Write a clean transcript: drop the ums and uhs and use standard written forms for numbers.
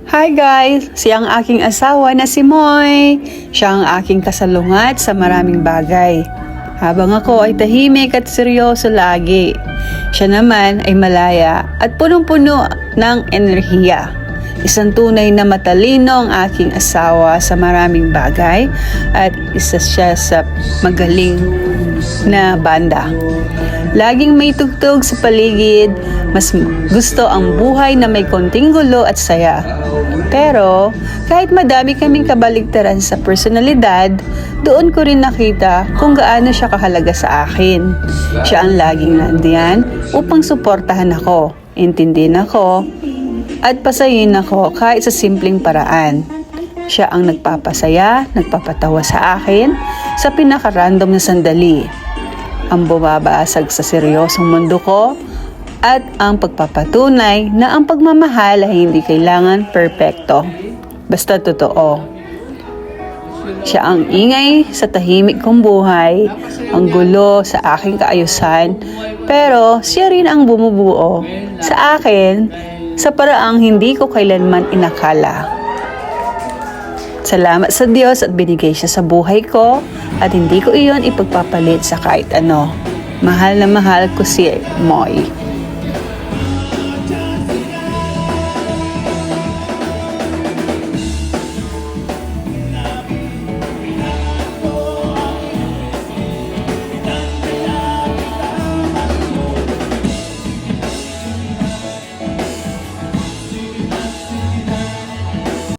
Hi guys! Siya ang aking asawa na si Moy. Siya ang aking kasalungat sa maraming bagay. Habang ako ay tahimik at seryoso lagi, siya naman ay malaya at punong-puno ng enerhiya. Isang tunay na matalino ang aking asawa sa maraming bagay at isa siya sa magaling na banda. Laging may tugtog sa paligid, mas gusto ang buhay na may konting gulo at saya. Pero kahit madami kaming kabaligtaran sa personalidad, doon ko rin nakita kung gaano siya kahalaga sa akin. Siya ang laging nandiyan upang suportahan ako, intindihin ako, at pasayin ako kahit sa simpleng paraan. Siya ang nagpapasaya, nagpapatawa sa akin sa pinaka-random na sandali. Ang bumabasag sa seryosong mundo ko at ang pagpapatunay na ang pagmamahal ay hindi kailangan perpekto. Basta totoo. Siya ang ingay sa tahimik kong buhay, ang gulo sa aking kaayusan, pero siya rin ang bumubuo sa akin sa paraang hindi ko kailanman inakala. Salamat sa Diyos at binigay siya sa buhay ko at hindi ko iyon ipagpapalit sa kahit ano. Mahal na mahal ko si Moy.